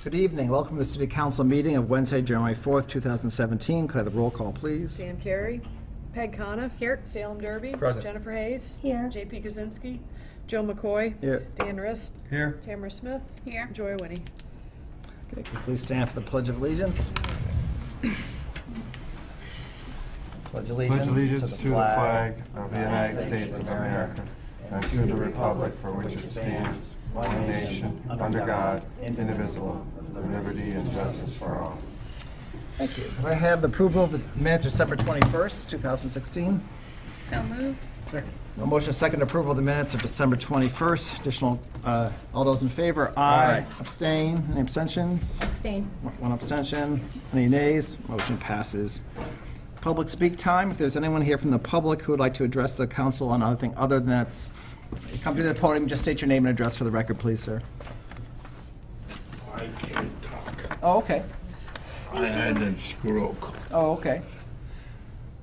Good evening. Welcome to the City Council meeting of Wednesday, January 4th, 2017. Could I have the roll call, please? Dan Carey. Peg Coniff. Here. Salem Derby. Present. Jennifer Hayes. Here. J.P. Kaczynski. Joe McCoy. Here. Dan Rist. Here. Tamara Smith. Here. Joy Winnie. Okay, could you please stand for the Pledge of Allegiance? Pledge Allegiance to the flag of the United States of America and to the republic for which it stands, one nation, under God, indivisible, with liberty and justice for all. Thank you. Could I have the approval of the minutes of December 21st, 2016? So moved. A motion second approval of the minutes of December 21st. Additional, all those in favor? Aye. Abstain? Any abstentions? Abstain. One abstention. Any nays? Motion passes. Public speak time. If there's anyone here from the public who would like to address the council on anything other than that's, you come to the podium, just state your name and address for the record, please, sir. I can't talk. Oh, okay. I had a stroke. Oh, okay.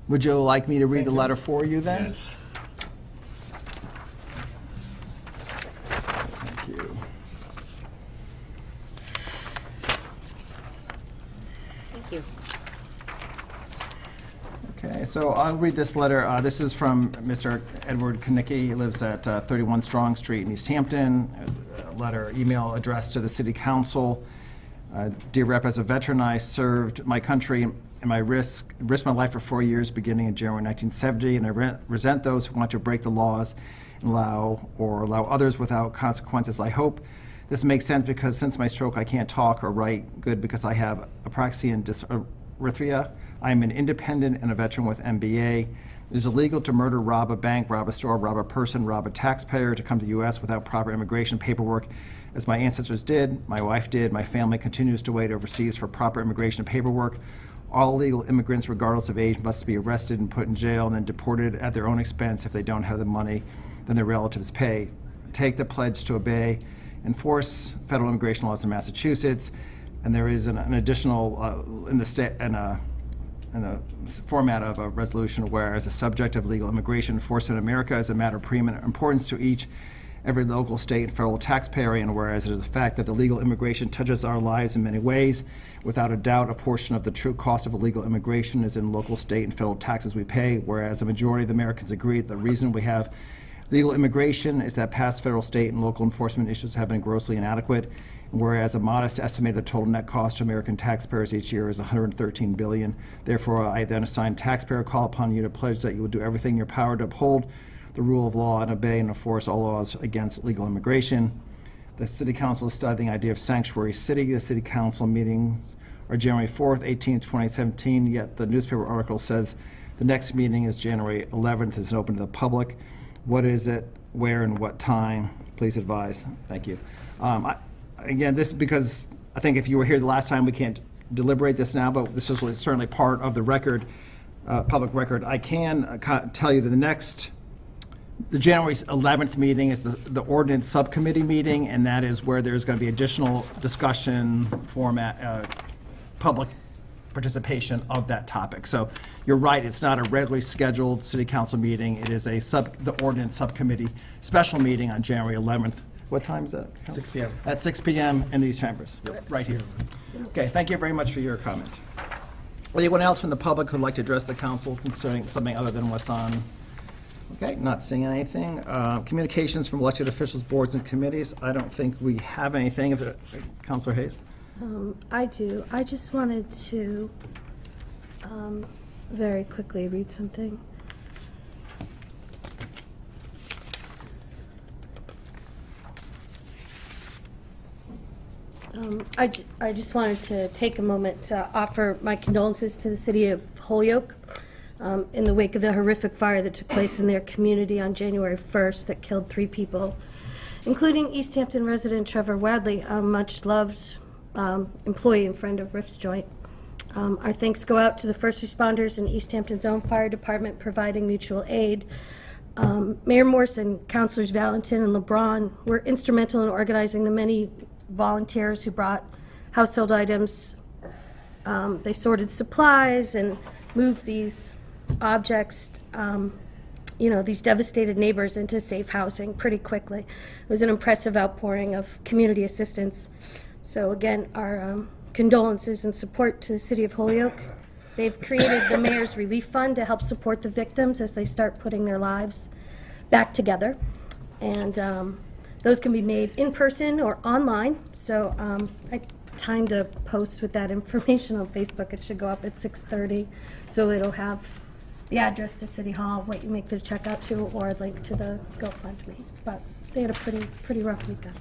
Would you like me to read the letter for you then? Yes. Thank you. Thank you. Okay, so I'll read this letter. This is from Mr. Edward Kanicki. He lives at 31 Strong Street in East Hampton. Email addressed to the City Council. Dear Rep, as a veteran, I served my country and risked my life for 4 years beginning in January 1970, and I resent those who want to break the laws and allow others without consequences. I hope this makes sense because since my stroke, I can't talk or write good because I have apraxia and dysarthria. I am an independent and a veteran with MBA. It is illegal to murder, rob a bank, rob a store, rob a person, rob a taxpayer, to come to the U.S. without proper immigration paperwork, as my ancestors did, my wife did, my family continues to wait overseas for proper immigration paperwork. All illegal immigrants, regardless of age, must be arrested and put in jail and then deported at their own expense if they don't have the money then their relatives pay. Take the pledge to obey, enforce federal immigration laws in Massachusetts, and there is an additional in the format of a resolution, whereas the subject of legal immigration enforcement in America is a matter of preeminent importance to every local, state, and federal taxpayer, and whereas it is a fact that the legal immigration touches our lives in many ways, without a doubt, a portion of the true cost of illegal immigration is in local, state, and federal taxes we pay, whereas a majority of the Americans agree that the reason we have legal immigration is that past federal, state, and local enforcement issues have been grossly inadequate, and whereas a modest estimate of the total net cost to American taxpayers each year is $113 billion. Therefore, I then assign taxpayer call upon you to pledge that you will do everything in your power to uphold the rule of law and obey and enforce all laws against illegal immigration. The City Council is studying the idea of sanctuary city. The City Council meetings are January 4th, 18th, 2017, yet the newspaper article says the next meeting is January 11th. It's open to the public. What is it, where, and what time? Please advise. Thank you. Again, this is because I think if you were here the last time, we can't deliberate this now, but this is certainly part of the record, public record. I can tell you that the January 11th meeting is the ordinance subcommittee meeting, and that is where there's going to be additional discussion, public participation of that topic. So you're right, it's not a regularly scheduled City Council meeting. It is the ordinance subcommittee special meeting on January 11th. What time is that? 6 p.m. At 6 p.m. in these chambers, right here. Okay, thank you very much for your comment. Anyone else from the public who'd like to address the council concerning something other than what's on? Okay, not seeing anything. Communications from elected officials, boards, and committees. I don't think we have anything. Councilor Hayes? I do. I just wanted to very quickly read something. I just wanted to take a moment to offer my condolences to the city of Holyoke in the wake of the horrific fire that took place in their community on January 1st that killed 3 people, including East Hampton resident Trevor Wadley, a much-loved employee and friend of Riff's Joint. Our thanks go out to the first responders in East Hampton's own fire department providing mutual aid. Mayor Morrison, Councilors Valentin and LeBron were instrumental in organizing the many volunteers who brought household items. They sorted supplies and moved these objects, these devastated neighbors into safe housing pretty quickly. It was an impressive outpouring of community assistance. So again, our condolences and support to the city of Holyoke. They've created the Mayor's Relief Fund to help support the victims as they start putting their lives back together. And those can be made in person or online. So I timed a post with that information on Facebook. It should go up at 6:30. So it'll have the address to City Hall, what you make the check out to, or a link to the GoFundMe. But they had a pretty rough weekend.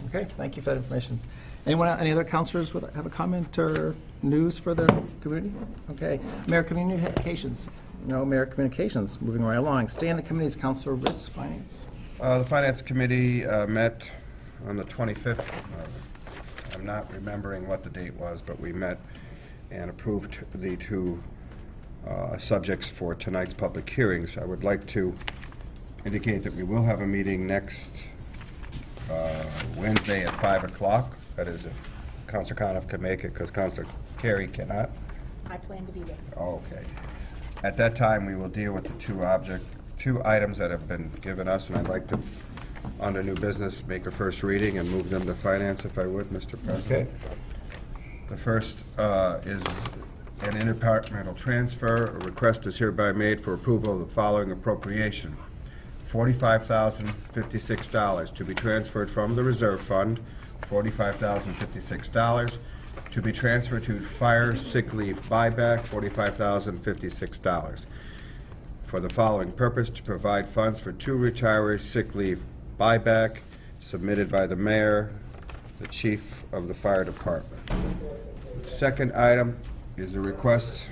Okay, thank you for that information. Anyone, any other counselors would have a comment or news for the community? Okay, Mayor Communications. No Mayor Communications, moving right along. Stay in the committees, Counselor Risk, Finance. The Finance Committee met on the 25th. I'm not remembering what the date was, but we met and approved the two subjects for tonight's public hearings. I would like to indicate that we will have a meeting next Wednesday at 5 o'clock. That is if Councilor Coniff can make it, because Councilor Carey cannot. I plan to be there. Okay. At that time, we will deal with the two items that have been given us, and I'd like to, under new business, make a first reading and move them to finance, if I would, Mr. President. Okay. The first is an interdepartmental transfer. A request is hereby made for approval of the following appropriation. $45,056 to be transferred from the reserve fund, $45,056 to be transferred to fire sick leave buyback, $45,056 for the following purpose: to provide funds for 2 retiree sick leave buyback, submitted by the mayor, the chief of the fire department. Second item is a request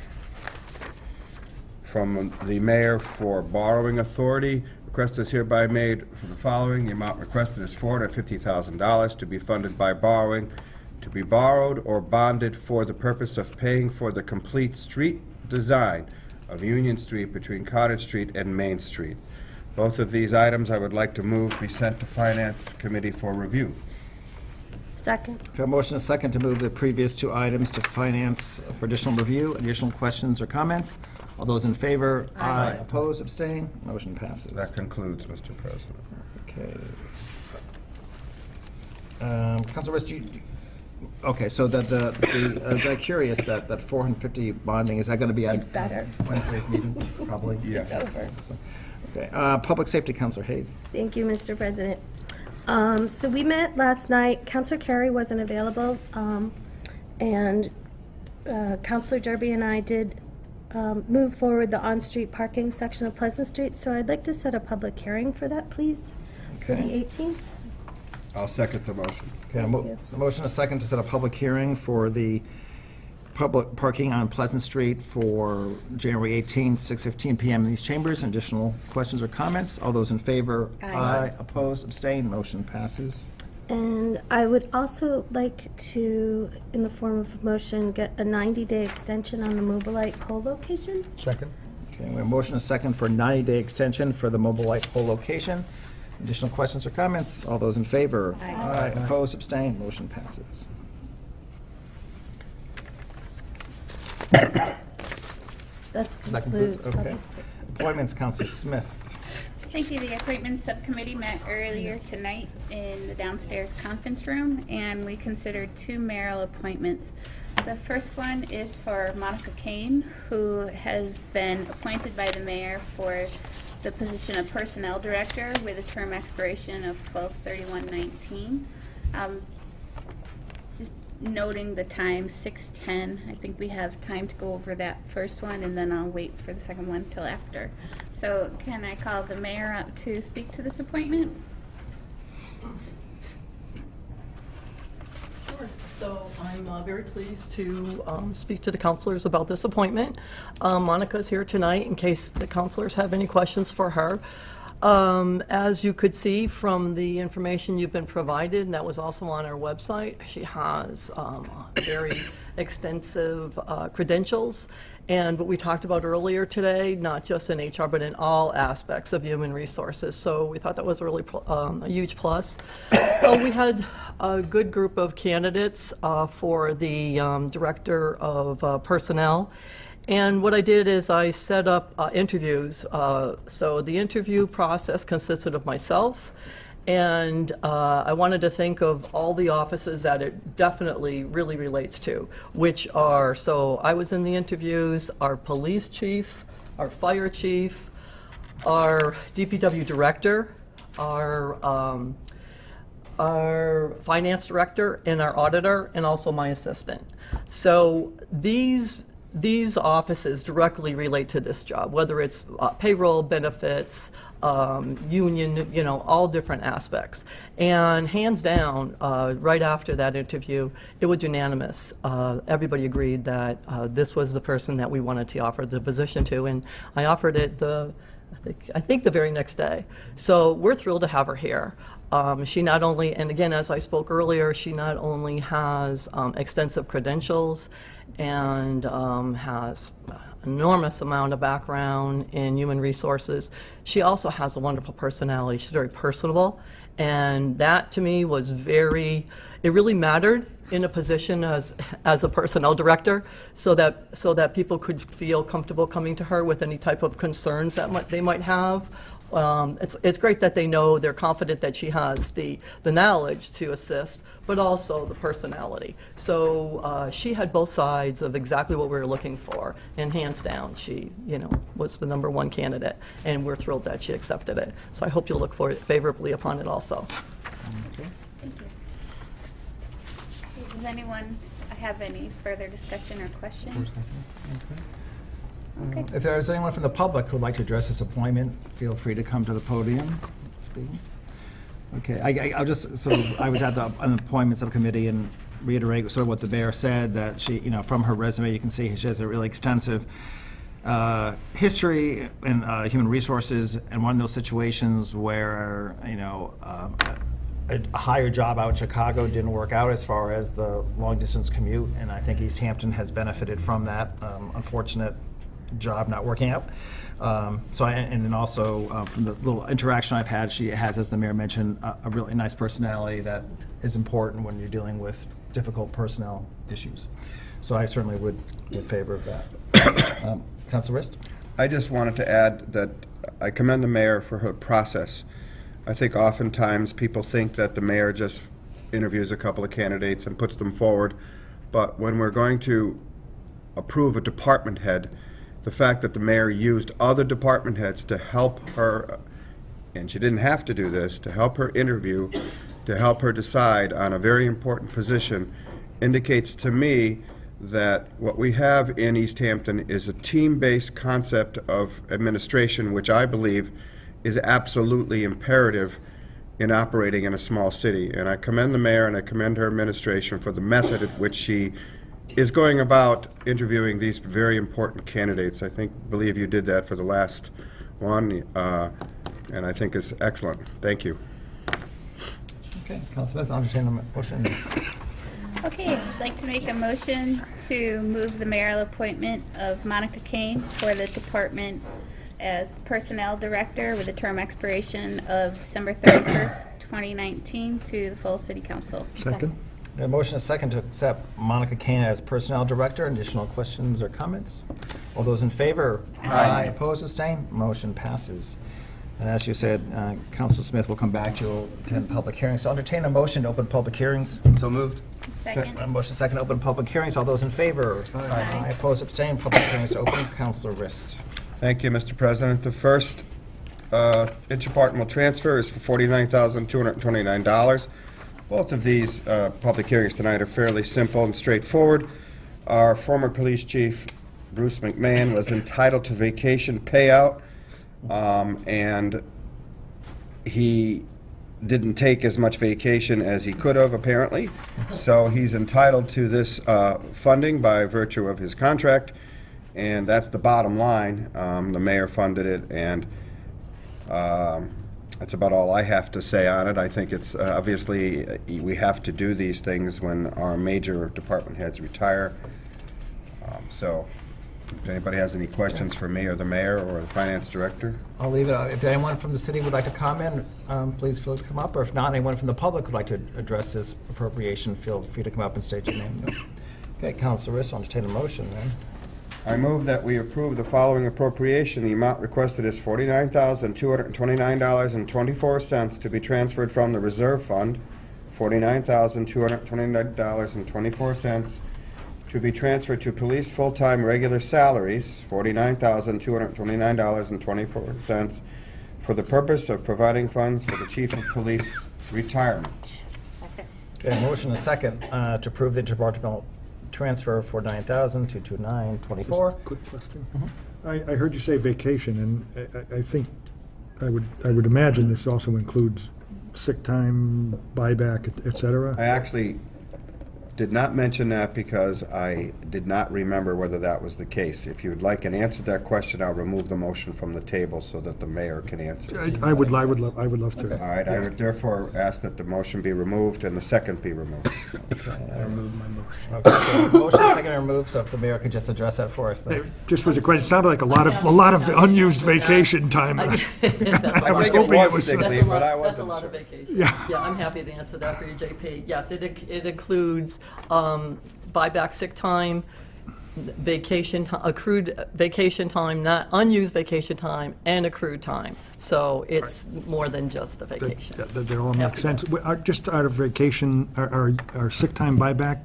from the mayor for borrowing authority. Request is hereby made for the following. The amount requested is $450,000 to be funded by borrowing, to be borrowed or bonded for the purpose of paying for the complete street design of Union Street between Cottage Street and Main Street. Both of these items I would like to move be sent to Finance Committee for review. Second. Okay, motion is second to move the previous 2 items to Finance for additional review. Additional questions or comments? All those in favor? Aye. Opposed, abstain? Motion passes. That concludes, Mr. President. Okay. Councilor Riss, okay, so I was very curious that 450 bonding, is that going to be It's at better. Wednesday's meeting? Probably. Yeah. It's over. Okay, Public Safety, Councilor Hayes. Thank you, Mr. President. So we met last night. Councilor Carey wasn't available, and Councilor Derby and I did move forward the on-street parking section of Pleasant Street. So I'd like to set a public hearing for that, please, for the Okay. 18th. I'll second the motion. Okay, Thank you. a motion is second to set a public hearing for the public parking on Pleasant Street for January 18th, 6:15 p.m. in these chambers. Additional questions or comments? All those in favor? Aye. Opposed, abstain, motion passes. And I would also like to, in the form of a motion, get a 90-day extension on the Mobilite pole location. Second. Okay, we have a motion is second for 90-day extension for the mobile light pole location. Additional questions or comments? All those in favor? Aye. Opposed, abstain, motion passes. That That concludes, concludes okay. public safety. Appointments, Councilor Smith. Thank you. The Appointments Subcommittee met earlier tonight in the downstairs conference room, and we considered 2 mayoral appointments. The first one is for Monica Kane, who has been appointed by the mayor for the position of Personnel Director with a term expiration of 12/31/19. Just noting the time, 6:10. I think we have time to go over that first one, and then I'll wait for the second one till after. So can I call the mayor up to speak to this appointment? Sure. So I'm very pleased to speak to the counselors about this appointment. Monica's here tonight in case the counselors have any questions for her. As you could see from the information you've been provided, and that was also on our website, she has very extensive credentials. And what we talked about earlier today, not just in HR, but in all aspects of human resources. So we thought that was a really a huge plus. We had a good group of candidates for the Director of Personnel. And what I did is I set up interviews. So the interview process consisted of myself And I wanted to think of all the offices that it definitely really relates to, which are, so I was in the interviews, our police chief, our fire chief, our DPW director, our finance director, and our auditor, and also my assistant. So these offices directly relate to this job, whether it's payroll, benefits, union, you know, all different aspects. And hands down, right after that interview, it was unanimous. Everybody agreed that this was the person that we wanted to offer the position to, and I offered it I think the very next day. So we're thrilled to have her here. She not only, and again, as I spoke earlier, she not only has extensive credentials and has enormous amount of background in human resources, she also has a wonderful personality. She's very personable, and that to me was it really mattered in a position as a personnel director, so that people could feel comfortable coming to her with any type of concerns that they might have. It's great that they know, they're confident that she has the knowledge to assist, but also the personality. So she had both sides of exactly what we were looking for, and hands down, she, you know, was the #1 candidate, and we're thrilled that she accepted it. So I hope you'll look favorably upon it also. Thank you. Does anyone have any further discussion or questions? Okay. If there is anyone from the public who would like to address this appointment, feel free to come to the podium, speak. Okay, I'll just, so I was at the appointment subcommittee and reiterate sort of what the mayor said, that she, you know, from her resume, you can see she has a really extensive history in human resources, and one of those situations where, you know, a higher job out in Chicago didn't work out as far as the long-distance commute, and I think East Hampton has benefited from that unfortunate job not working out. And then also from the little interaction I've had, she has, as the mayor mentioned, a really nice personality that is important when you're dealing with difficult personnel issues. So I certainly would be in favor of that. Councilor Rist? I just wanted to add that I commend the mayor for her process. I think oftentimes people think that the mayor just interviews a couple of candidates and puts them forward, but when we're going to approve a department head, the fact that the mayor used other department heads to help her, and she didn't have to do this, to help her interview, to help her decide on a very important position, indicates to me that what we have in East Hampton is a team-based concept of administration, which I believe is absolutely imperative in operating in a small city. And I commend the mayor and I commend her administration for the method at which she is going about interviewing these very important candidates. I believe you did that for the last one, and I think it's excellent. Thank you. Okay, Councilor Smith, I'll entertain a motion. Okay, I'd like to make a motion to move the mayoral appointment of Monica Kane for the department as the personnel director with a term expiration of December 31st, 2019 to the full city council. Second. A motion is second to accept Monica Kane as personnel director. Additional questions or comments? All those in favor? Aye. Opposed, abstained? Motion passes. And as you said, Councilor Smith will come back to attend public hearings. So I'll entertain a motion to open public hearings. So moved. Second. A motion second to open public hearings. All those in favor? Aye. Opposed, abstained? Public hearings open. Councilor Rist. Thank you, Mr. President. The first interdepartmental transfer is for $49,229. Both of these public hearings tonight are fairly simple and straightforward. Our former police chief, Bruce McMahon, was entitled to vacation payout, and he didn't take as much vacation as he could have, apparently. So he's entitled to this funding by virtue of his contract, and that's the bottom line. The mayor funded it, and that's about all I have to say on it. I think it's obviously we have to do these things when our major department heads retire. So if anybody has any questions for me or the mayor or the finance director. I'll leave it. If anyone from the city would like to comment, please feel free to come up. Or if not, anyone from the public would like to address this appropriation, feel free to come up and state your name. Okay, Councilor Rist, I'll entertain a motion then. I move that we approve the following appropriation. The amount requested is $49,229.24 to be transferred from the reserve fund, $49,229.24 to be transferred to police full-time regular salaries, $49,229.24 for the purpose of providing funds for the chief of police retirement. Okay, motion and second to approve the interdepartmental transfer for $9,229.24. Quick question. I heard you say vacation, and I think, I would imagine this also includes sick time, buyback, et cetera? I actually did not mention that because I did not remember whether that was the case. If you would like an answer to that question, I'll remove the motion from the table so that the mayor can answer. I would love to. All right, I would therefore ask that the motion be removed and the second be removed. I remove my motion. Okay, so motion second and removed, so if the mayor could just address that for us then. It just was a question. It sounded like a lot of unused vacation time. I was hoping it was. sick leave, but I That's a wasn't lot of sure. vacation. Yeah. Yeah, I'm happy to answer that for you, JP. Yes, it includes buyback sick time, accrued vacation time, not unused vacation time, and accrued time. So it's more than just the vacation. That all Have makes to sense. Just out of vacation, our sick time buyback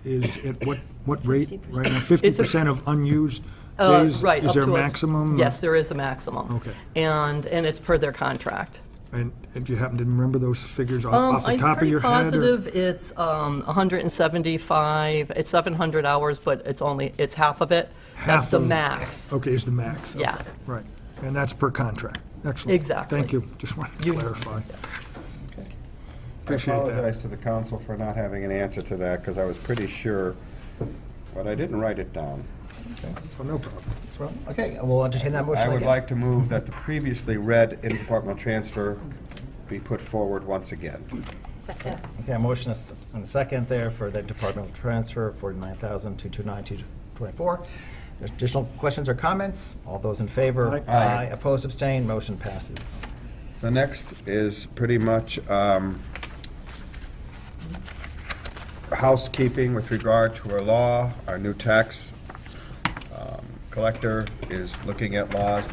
is at what rate? Right now, 50% of unused days? Right. Is up there a to maximum? Yes, there is a maximum. Okay. And it's per their contract. And do you happen to remember those figures off the top of your head? I'm pretty positive it's 175, it's 700 hours, but it's half of it. That's Half the of- max. Okay, is the max. Yeah. Okay, right. And that's per contract. Excellent. Exactly. Thank you. Just wanted to clarify. I Appreciate that. apologize to the council for not having an answer to that because I was pretty sure, but I didn't write it down. Oh, no problem. Okay, we'll entertain that motion I would again. like to move that the previously read interdepartmental transfer be put forward once again. Second. Okay, a motion and a second there for the departmental transfer for $9,229.24. Additional questions or comments? All those in favor? Aye. Opposed, abstained, motion passes. The next is pretty much housekeeping with regard to our law. Our new tax collector is looking at laws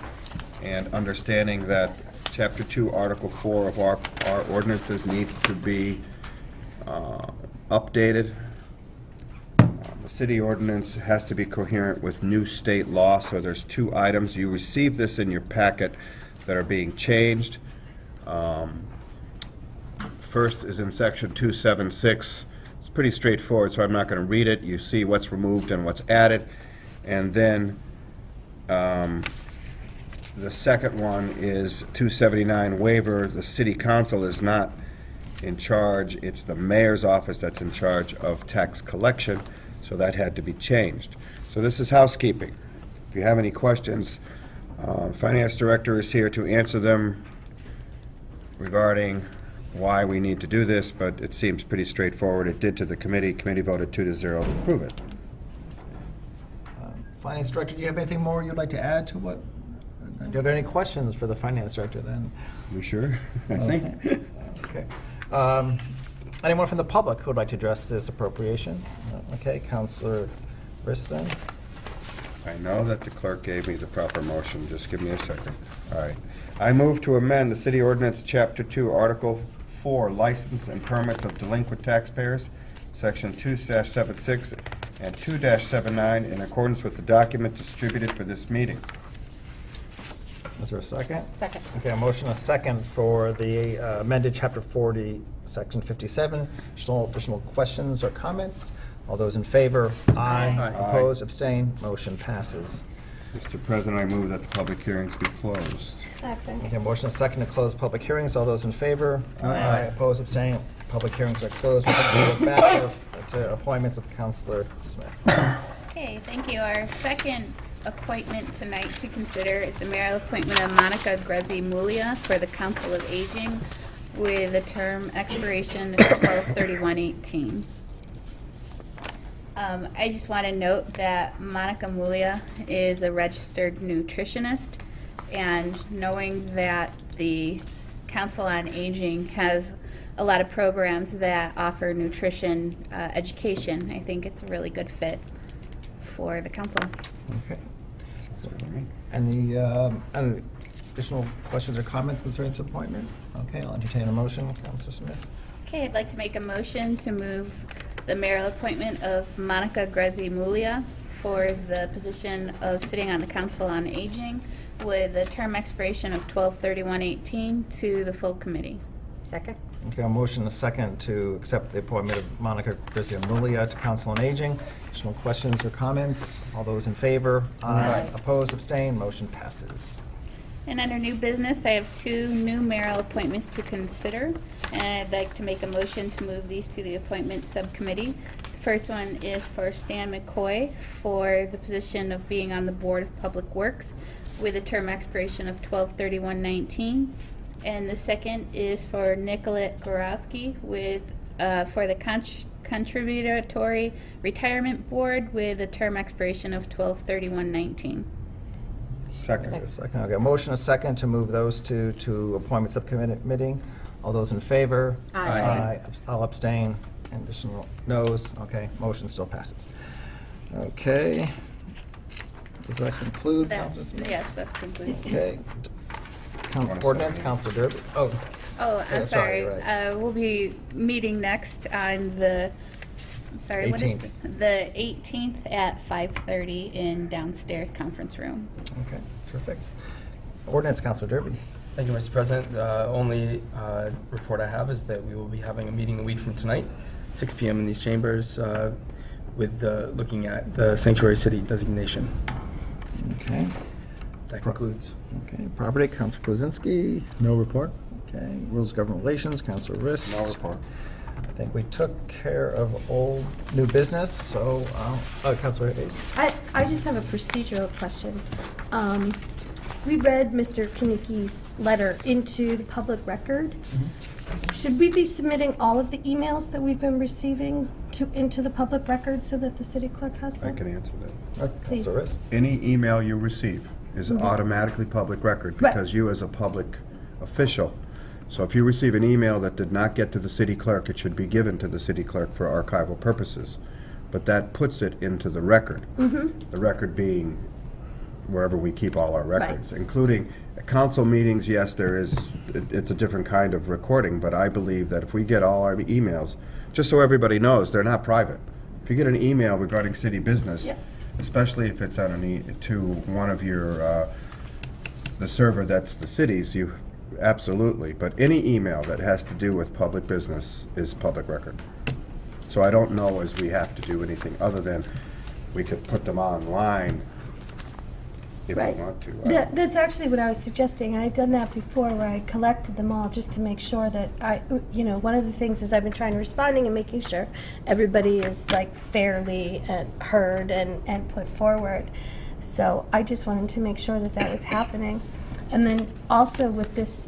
and understanding that Chapter 2, Article 4 of our ordinances needs to be updated. The city ordinance has to be coherent with new state law, so there's two items. You received this in your packet that are being changed. First is in Section 276. It's pretty straightforward, so I'm not going to read it. You see what's removed and what's added. And then the second one is 279 waiver. The city council is not in charge. It's the mayor's office that's in charge of tax collection, so that had to be changed. So this is housekeeping. If you have any questions, finance director is here to answer them regarding why we need to do this, but it seems pretty straightforward. It did to the committee. Committee voted 2-0 to approve it. Finance Director, do you have anything more you'd like to add to what? Are there any questions for the Finance Director then? You sure? I think. Okay. Anyone from the public who would like to address this appropriation? Okay, Councilor Rissman. I know that the clerk gave me the proper motion. Just give me a second. All right. I move to amend the city ordinance, Chapter 2, Article 4, License and Permits of Delinquent Taxpayers, Section 2-76 and 2-79, in accordance with the document distributed for this meeting. Is there a second? Second. Okay, a motion, a second for the amended Chapter 40, Section 57. Additional questions or comments? All those in favor? Aye. Opposed, abstained, motion passes. Mr. President, I move that the public hearings be closed. Second. Okay, motion, a second to close public hearings. All those in favor? Aye. Opposed, abstained, public hearings are closed. We'll go back to appointments with Councilor Smith. Okay, thank you. Our second appointment tonight to consider is the mayoral appointment of Monica Grezzi-Mulia for the Council of Aging with a term expiration of 12/31/18. I just want to note that Monica Mulia is a registered nutritionist, and knowing that the Council on Aging has a lot of programs that offer nutrition education, I think it's a really good fit for the council. Okay. Any additional questions or comments concerning this appointment? Okay, I'll entertain a motion. Councilor Smith. Okay, I'd like to make a motion to move the mayoral appointment of Monica Grezzi-Mulia for the position of sitting on the Council on Aging with a term expiration of 12/31/18 to the full committee. Second. Okay, a motion, a second, to accept the appointment of Monica Grezzi-Mulia to Council on Aging. Additional questions or comments? All those in favor? Aye. Opposed, abstained, motion passes. And under new business, I have 2 new mayoral appointments to consider, and I'd like to make a motion to move these to the appointment subcommittee. The first one is for Stan McCoy for the position of being on the Board of Public Works with a term expiration of 12/31/19. And the second is for Nicolette Gorowski with, for the Contributory Retirement Board with a term expiration of 12/31/19. Second. Okay, a motion, a second, to move those two to appointment subcommittee. All those in favor? Aye. I'll abstain. Additional noes. Okay, motion still passes. Okay. Does that conclude, Councilor Smith? Yes, that's concluded. Okay. Ordinance, Councilor Derby. Oh, Oh, Yeah, I'm sorry, sorry. you're right. We'll be meeting next on the, I'm sorry, what is 18th. the 18th at 5:30 in downstairs conference room. okay, terrific. Ordinance, Councilor Derby. Thank you, Mr. President. The only report I have is that we will be having a meeting a week from tonight, 6 p.m. in these chambers, with looking at the sanctuary city designation. Okay. That concludes. Okay, property, Councilor Kwasinski. No report? Okay, rules of government relations, Councilor Rist. No report. I think we took care of old new business, so, Councilor Hayes. I just have a procedural question. We read Mr. Kinnicki's letter into the public record. Should we be submitting all of the emails that we've been receiving into the public record so that the city clerk has them? I can answer that. Councilor Rist. Any email you receive is automatically public record Right. because you as a public official. So if you receive an email that did not get to the city clerk, it should be given to the city clerk for archival purposes. But that puts it into the record. The record being wherever we keep all our records, including council meetings. Yes, there is, it's a different kind of recording, but I believe that if we get all our emails, just so everybody knows, they're not private. If you get an email regarding city business, especially if it's on to one of your, the server that's the city's, you absolutely, but any email that has to do with public business is public record. So I don't know as we have to do anything other than we could put them online if we want to. That's actually what I was suggesting. I'd done that before where I collected them all just to make sure that one of the things is I've been trying to responding and making sure everybody is like fairly heard and put forward. So I just wanted to make sure that that was happening. And then also with this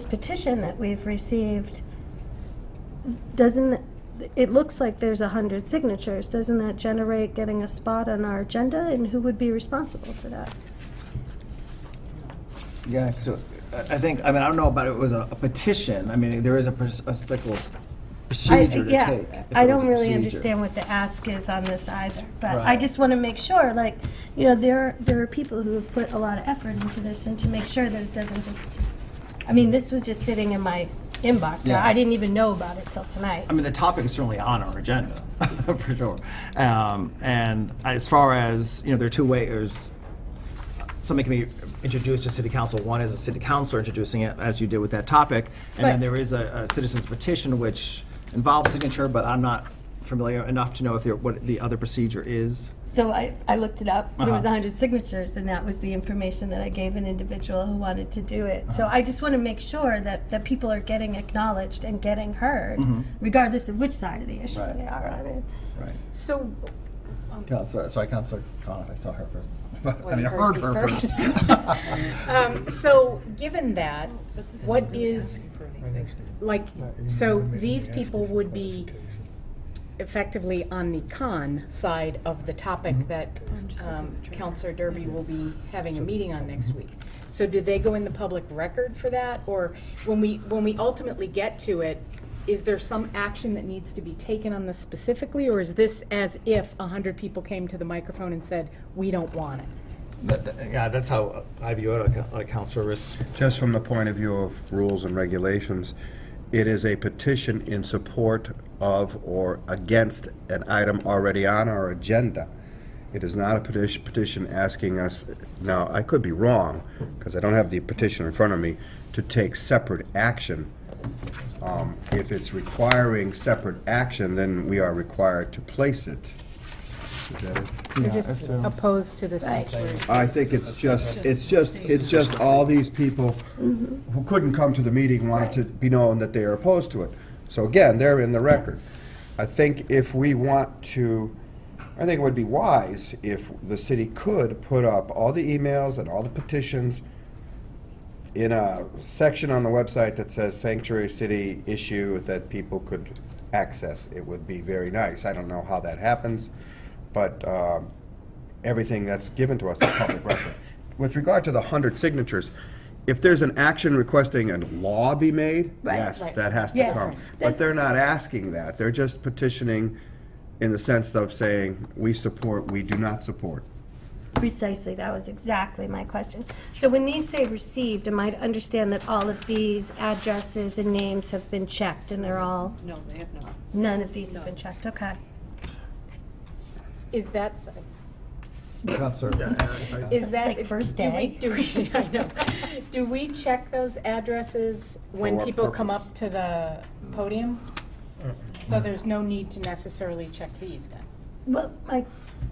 petition that we've received, it looks like there's 100 signatures. Doesn't that generate getting a spot on our agenda, and who would be responsible for that? Yeah, so I think, I don't know about it was a petition. There is a procedure to take. if I it was don't a really procedure. understand what the ask is on this either. But I Right. just want to make sure, there are people who have put a lot of effort into this, and to make sure that it doesn't just, this was just sitting in my inbox. Yeah. I didn't even know about it till tonight. The topic is certainly on our agenda, for sure. And as far as, there are two ways. Something can be introduced to city council. One is a city councilor introducing it, as you did with that topic. And then But- there is a citizen's petition, which involves signature, but I'm not familiar enough to know what the other procedure is. So I looked it up. There was Uh-huh. 100 signatures, and that was the information that I gave an individual who wanted to do it. So I just want to make sure that people are getting acknowledged and getting heard, regardless of which side of the issue Right, they are on it. Right. So, Sorry, Councilor Khan, if I saw her first. Well, you heard heard her me first. so given that, what is, so these people would be effectively on the con side of the topic that Councilor Derby will be having a meeting on next week. So do they go in the public record for that? Or when we ultimately get to it, is there some action that needs to be taken on this specifically, or is this as if 100 people came to the microphone and said, we don't want it? Yeah, that's how I view it, like Councilor Rist. Just from the point of view of rules and regulations, it is a petition in support of or against an item already on our agenda. It is not a petition asking us, now, I could be wrong, because I don't have the petition in front of me, to take separate action. If it's requiring separate action, then we are required to place it. Is that it? You're just opposed to the sanctuary. I think it's just all these people who couldn't come to the meeting wanted to be known that they are opposed to it. So again, they're in the record. I think if we want to, I think it would be wise if the city could put up all the emails and all the petitions in a section on the website that says Sanctuary City issue that people could access. It would be very nice. I don't know how that happens, but everything that's given to us is public record. With regard to the 100 signatures, if there's an action requesting a law be made, yes, that has to come. But they're not asking that. They're just petitioning in the sense of saying, we support, we do not support. Precisely, that was exactly my question. So when these say received, am I to understand that all of these addresses and names have been checked and they're all? No, they have not. None of these have been checked, okay. Is that, Councilor. is that? Like first day. I know. Do we check those addresses when what people purpose? come up to the podium? So there's no need to necessarily check these then? Well,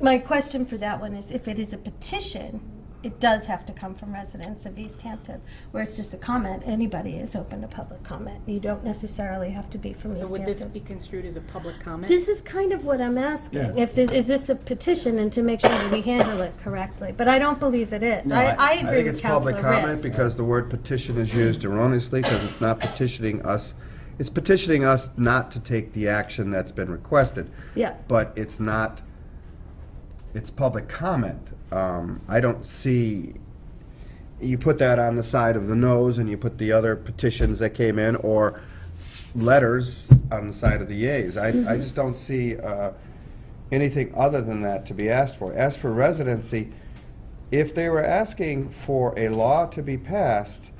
my question for that one is, if it is a petition, it does have to come from residents of East Hampton. Where it's just a comment, anybody is open to public comment. You don't necessarily have to be from So East would this Hampton. be construed as a public comment? This is kind of what I'm asking. Yeah. If this, is this a petition, and to make sure that we handle it correctly? But I don't believe it is. No, I I agree think with it's public Councilor comment Rist. because the word petition is used erroneously because it's not petitioning us. It's petitioning us not to take the action that's been requested. Yeah. But it's not, it's public comment. I don't see, you put that on the side of the no's and you put the other petitions that came in or letters on the side of the yeas. I just don't see anything other than that to be asked for. As for residency, if they were asking for a law to be passed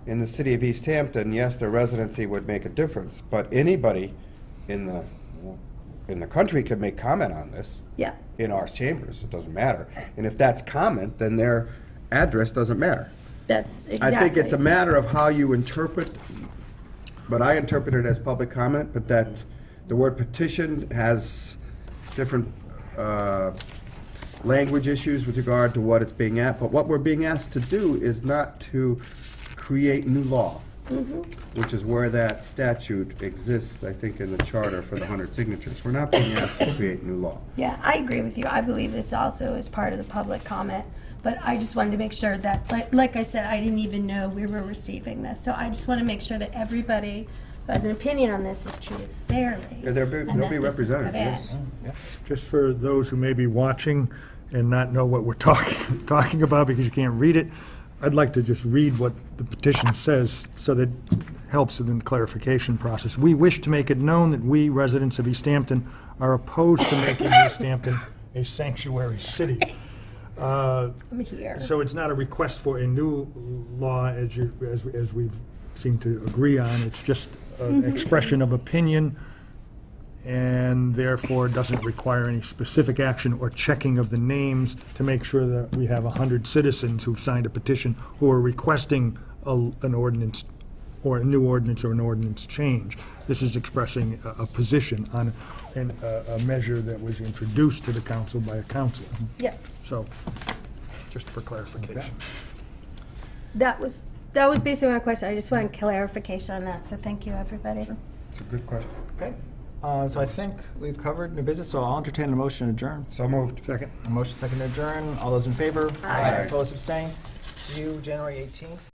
in the city of East Hampton, yes, their residency would make a difference. But anybody in the country could make comment on this. Yeah. In our chambers, it doesn't matter. And if that's comment, then their address doesn't matter. That's exactly. I think it's a matter of how you interpret, but I interpret it as public comment, but that the word petition has different language issues with regard to what it's being asked. But what we're being asked to do is not to create new law, which is where that statute exists, I think, in the charter for the 100 signatures. We're not being asked to create new law. Yeah, I agree with you. I believe this also is part of the public comment. But I just wanted to make sure that, like I said, I didn't even know we were receiving this. So I just want to make sure that everybody who has an opinion on this is treated fairly. Yeah, they'll be represented, yes. Just for those who may be watching and not know what we're talking about because you can't read it, I'd like to just read what the petition says so that it helps in the clarification process. We wish to make it known that we, residents of East Hampton, are opposed to making East Hampton a sanctuary city. I'm here. So it's not a request for a new law as we seem to agree on. It's just an expression of opinion and therefore doesn't require any specific action or checking of the names to make sure that we have 100 citizens who've signed a petition who are requesting an ordinance or a new ordinance or an ordinance change. This is expressing a position on a measure that was introduced to the council by a council. Yeah. So, just for clarification. That was basically my question. I just wanted clarification on that. So thank you, everybody. It's a good question. Okay. So I think we've covered new business, so I'll entertain a motion to adjourn. So moved. Second. A motion second to adjourn. All those in favor? Aye. Opposed, abstained. See you January 18th.